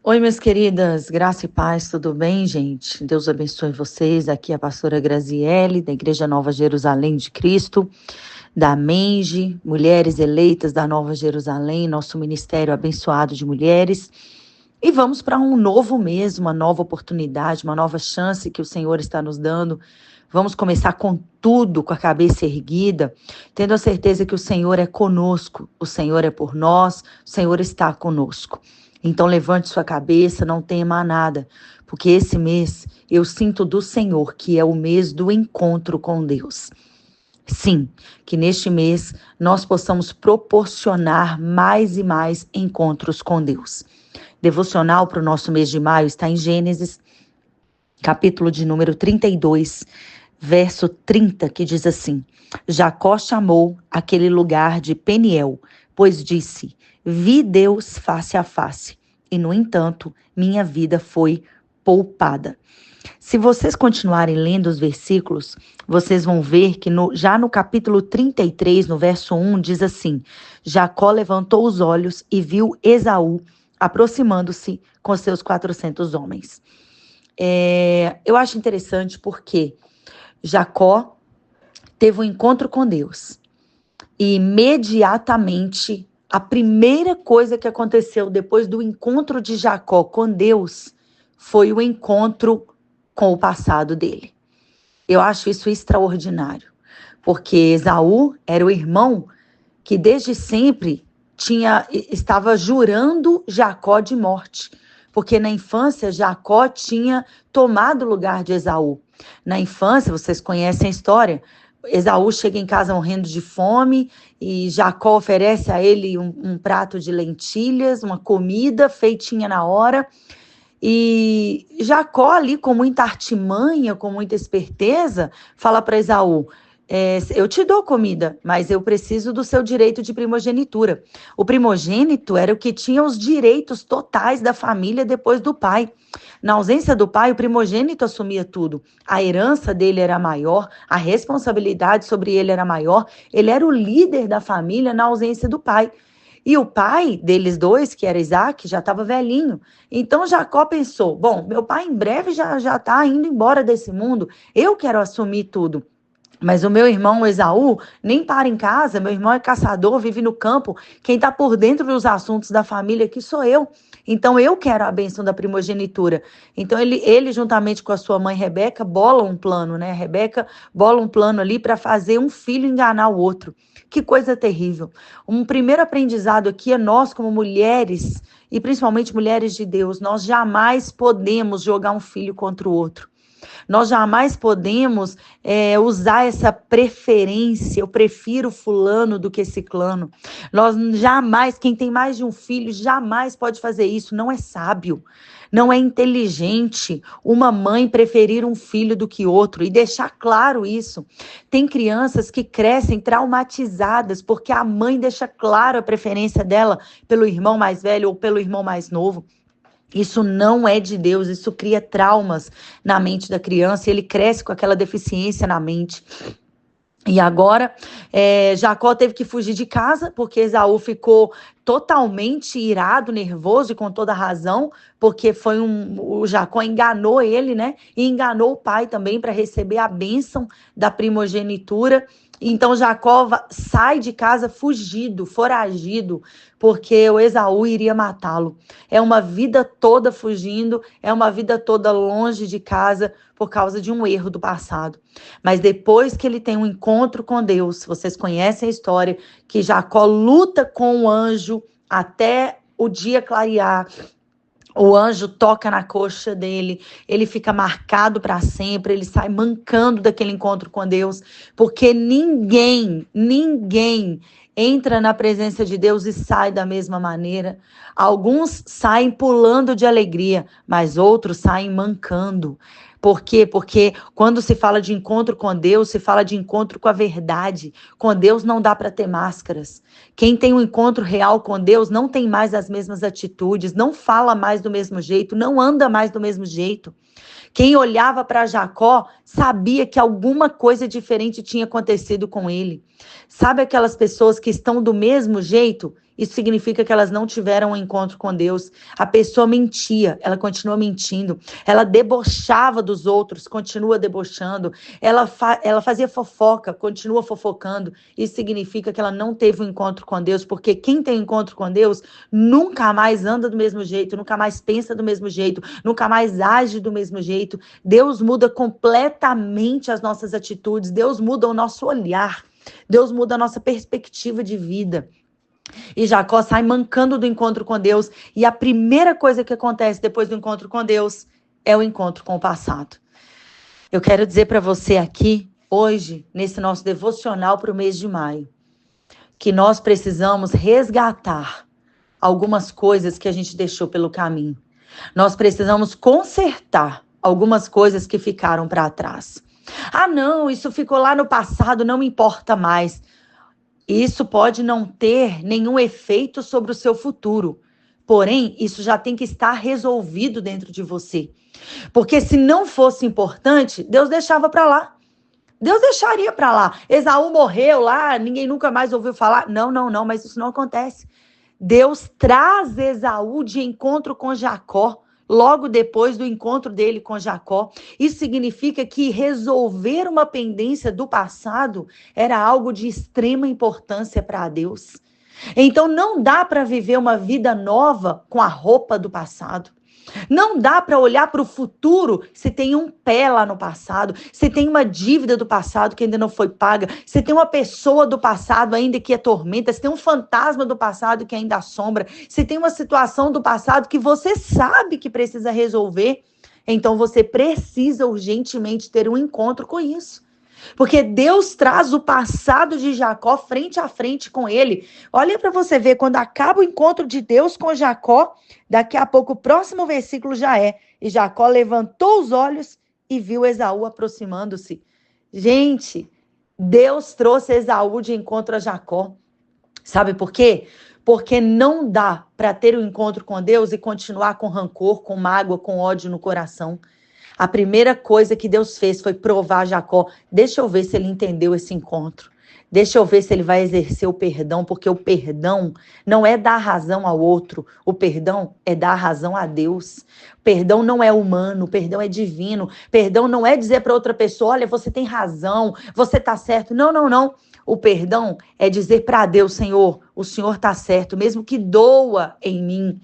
Oi, minhas queridas, graça e paz, tudo bem, gente? Deus abençoe vocês. Aqui é a pastora Graziele, da Igreja Nova Jerusalém de Cristo, da MENGE, Mulheres Eleitas da Nova Jerusalém, nosso ministério abençoado de mulheres. E vamos para um novo mês, uma nova oportunidade, uma nova chance que o Senhor está nos dando. Vamos começar com tudo, com a cabeça erguida, tendo a certeza que o Senhor é conosco, o Senhor é por nós, o Senhor está conosco. Então levante sua cabeça, não tema nada, porque esse mês eu sinto do Senhor que é o mês do encontro com Deus. Sim, que neste mês nós possamos proporcionar mais e mais encontros com Deus. Devocional para o nosso mês de maio está em Gênesis, capítulo de número 32, verso 30, que diz assim: Jacó chamou aquele lugar de Peniel, pois disse: vi Deus face a face, e no entanto, minha vida foi poupada. Se vocês continuarem lendo os versículos, vocês vão ver que já no capítulo 33, no verso 1, diz assim: Jacó levantou os olhos e viu Esaú aproximando-se com seus 400 homens. Eu acho interessante porque Jacó teve um encontro com Deus. E imediatamente, a primeira coisa que aconteceu depois do encontro de Jacó com Deus foi o encontro com o passado dele. Eu acho isso extraordinário, porque Esaú era o irmão que desde sempre estava jurando Jacó de morte, porque na infância Jacó tinha tomado o lugar de Esaú. Na infância, vocês conhecem a história, Esaú chega em casa morrendo de fome e Jacó oferece a ele um prato de lentilhas, uma comida feitinha na hora. E Jacó ali, com muita artimanha, com muita esperteza, fala para Esaú: eu te dou comida, mas eu preciso do seu direito de primogenitura. O primogênito era o que tinha os direitos totais da família depois do pai. Na ausência do pai, o primogênito assumia tudo. A herança dele era maior, a responsabilidade sobre ele era maior. Ele era o líder da família na ausência do pai. E o pai deles dois, que era Isaac, já estava velhinho. Então Jacó pensou: bom, meu pai em breve já está indo embora desse mundo, eu quero assumir tudo. Mas o meu irmão Esaú nem para em casa, meu irmão é caçador, vive no campo. Quem está por dentro dos assuntos da família aqui sou eu. Então eu quero a bênção da primogenitura. Então ele juntamente com a sua mãe Rebeca, bola um plano, né? Rebeca bola um plano ali para fazer um filho enganar o outro. Que coisa terrível. Um primeiro aprendizado aqui é nós como mulheres, e principalmente mulheres de Deus, nós jamais podemos jogar um filho contra o outro. Nós jamais podemos usar essa preferência, eu prefiro fulano do que ciclano. Nós jamais, quem tem mais de um filho, jamais pode fazer isso, não é sábio. Não é inteligente uma mãe preferir um filho do que outro e deixar claro isso. Tem crianças que crescem traumatizadas porque a mãe deixa claro a preferência dela pelo irmão mais velho ou pelo irmão mais novo. Isso não é de Deus, isso cria traumas na mente da criança e ele cresce com aquela deficiência na mente. E agora, Jacó teve que fugir de casa, porque Esaú ficou totalmente irado, nervoso e com toda razão, porque o Jacó enganou ele, né? E enganou o pai também para receber a bênção da primogenitura. Então Jacó sai de casa fugido, foragido, porque o Esaú iria matá-lo. É uma vida toda fugindo, é uma vida toda longe de casa por causa de um erro do passado. Mas depois que ele tem um encontro com Deus, vocês conhecem a história, que Jacó luta com o anjo até o dia clarear. O anjo toca na coxa dele, ele fica marcado para sempre, ele sai mancando daquele encontro com Deus, porque ninguém entra na presença de Deus e sai da mesma maneira. Alguns saem pulando de alegria, mas outros saem mancando. Por quê? Porque quando se fala de encontro com Deus, se fala de encontro com a verdade. Com Deus não dá para ter máscaras. Quem tem um encontro real com Deus não tem mais as mesmas atitudes, não fala mais do mesmo jeito, não anda mais do mesmo jeito. Quem olhava para Jacó sabia que alguma coisa diferente tinha acontecido com ele. Sabe aquelas pessoas que estão do mesmo jeito Isso significa que elas não tiveram um encontro com Deus. A pessoa mentia, ela continua mentindo. Ela debochava dos outros, continua debochando. Ela fazia fofoca, continua fofocando. Isso significa que ela não teve um encontro com Deus, porque quem tem um encontro com Deus nunca mais anda do mesmo jeito, nunca mais pensa do mesmo jeito, nunca mais age do mesmo jeito. Deus muda completamente as nossas atitudes, Deus muda o nosso olhar, Deus muda a nossa perspectiva de vida. E Jacó sai mancando do encontro com Deus. E a primeira coisa que acontece depois do encontro com Deus é o encontro com o passado. Eu quero dizer para você aqui, hoje, nesse nosso devocional para o mês de maio, que nós precisamos resgatar algumas coisas que a gente deixou pelo caminho. Nós precisamos consertar algumas coisas que ficaram para trás. Ah, não, isso ficou lá no passado, não me importa mais. Isso pode não ter nenhum efeito sobre o seu futuro. Porém, isso já tem que estar resolvido dentro de você. Porque se não fosse importante, Deus deixava para lá. Deus deixaria para lá. Esaú morreu lá, ninguém nunca mais ouviu falar. Não, mas isso não acontece. Deus traz Esaú de encontro com Jacó, logo depois do encontro dele com Jacó. Isso significa que resolver uma pendência do passado era algo de extrema importância para Deus. Então não dá para viver uma vida nova com a roupa do passado. Não dá para olhar para o futuro se tem um pé lá no passado, se tem uma dívida do passado que ainda não foi paga, se tem uma pessoa do passado ainda que atormenta, se tem um fantasma do passado que ainda assombra, se tem uma situação do passado que você sabe que precisa resolver, então você precisa urgentemente ter um encontro com isso. Porque Deus traz o passado de Jacó frente a frente com ele. Olha para você ver, quando acaba o encontro de Deus com Jacó, daqui a pouco o próximo versículo já é: e Jacó levantou os olhos e viu Esaú aproximando-se. Gente, Deus trouxe Esaú de encontro a Jacó. Sabe por quê? Porque não dá para ter um encontro com Deus e continuar com rancor, com mágoa, com ódio no coração. A primeira coisa que Deus fez foi provar Jacó. Deixa eu ver se ele entendeu esse encontro. Deixa eu ver se ele vai exercer o perdão, porque o perdão não é dar razão ao outro. O perdão é dar razão a Deus. O perdão não é humano, o perdão é divino. Perdão não é dizer para outra pessoa: olha, você tem razão, você está certo. Não. O perdão é dizer para Deus: Senhor, o Senhor está certo, mesmo que doa em mim.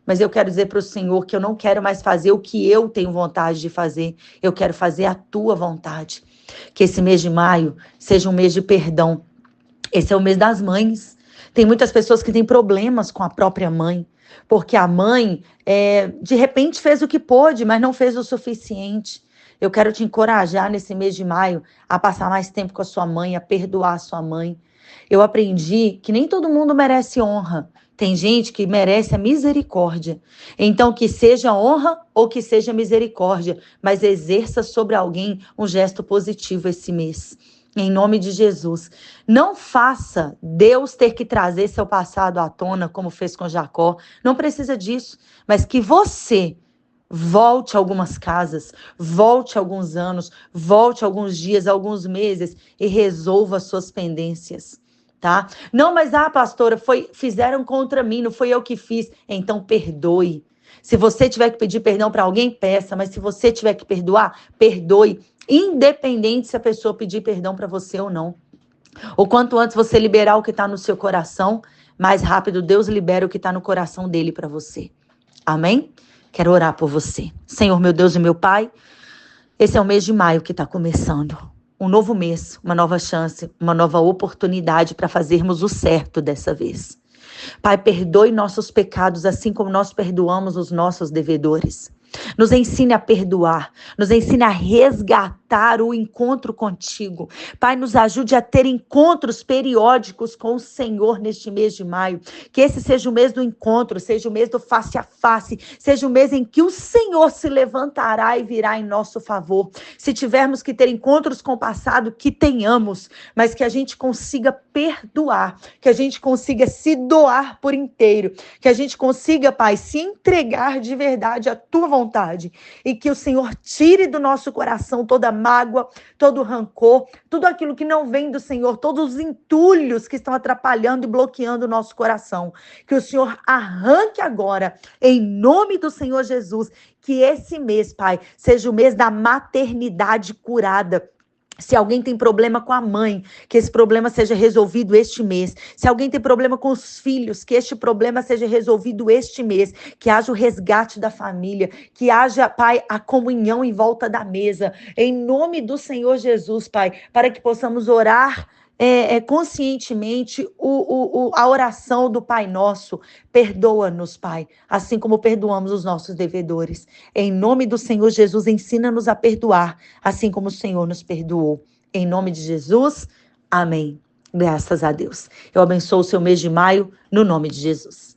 Mas eu quero dizer para o Senhor que eu não quero mais fazer o que eu tenho vontade de fazer. Eu quero fazer a tua vontade. Que esse mês de maio seja um mês de perdão. Esse é o mês das mães. Tem muitas pessoas que têm problemas com a própria mãe. Porque a mãe, de repente, fez o que pôde, mas não fez o suficiente. Eu quero te encorajar nesse mês de maio a passar mais tempo com a sua mãe, a perdoar a sua mãe. Eu aprendi que nem todo mundo merece honra. Tem gente que merece a misericórdia. Então, que seja honra ou que seja misericórdia, mas exerça sobre alguém um gesto positivo esse mês. Em nome de Jesus. Não faça Deus ter que trazer seu passado à tona, como fez com Jacó. Não precisa disso. Mas que você volte algumas casas, volte alguns anos, volte alguns dias, alguns meses e resolva suas pendências. Tá? Não, mas pastora, fizeram contra mim, não foi eu que fiz. Então perdoe. Se você tiver que pedir perdão para alguém, peça, mas se você tiver que perdoar, perdoe, independente se a pessoa pedir perdão para você ou não. O quanto antes você liberar o que está no seu coração, mais rápido Deus libera o que está no coração dele para você. Amém? Quero orar por você. Senhor, meu Deus e meu Pai, esse é o mês de maio que está começando. Um novo mês, uma nova chance, uma nova oportunidade para fazermos o certo dessa vez. Pai, perdoe nossos pecados assim como nós perdoamos os nossos devedores. Nos ensine a perdoar, nos ensine a resgatar o encontro contigo. Pai, nos ajude a ter encontros periódicos com o Senhor neste mês de maio. Que esse seja o mês do encontro, seja o mês do face a face, seja o mês em que o Senhor se levantará e virá em nosso favor. Se tivermos que ter encontros com o passado, que tenhamos, mas que a gente consiga perdoar, que a gente consiga se doar por inteiro, que a gente consiga, Pai, se entregar de verdade à tua vontade e que o Senhor tire do nosso coração toda mágoa, todo rancor, tudo aquilo que não vem do Senhor, todos os entulhos que estão atrapalhando e bloqueando o nosso coração. Que o Senhor arranque agora, em nome do Senhor Jesus, que esse mês, Pai, seja o mês da maternidade curada. Se alguém tem problema com a mãe, que esse problema seja resolvido este mês. Se alguém tem problema com os filhos, que este problema seja resolvido este mês. Que haja o resgate da família, que haja, Pai, a comunhão em volta da mesa. Em nome do Senhor Jesus, Pai, para que possamos orar conscientemente a oração do Pai Nosso. Perdoa-nos, Pai, assim como perdoamos os nossos devedores. Em nome do Senhor Jesus, ensina-nos a perdoar, assim como o Senhor nos perdoou. Em nome de Jesus, amém. Graças a Deus. Eu abençoo o seu mês de maio, no nome de Jesus.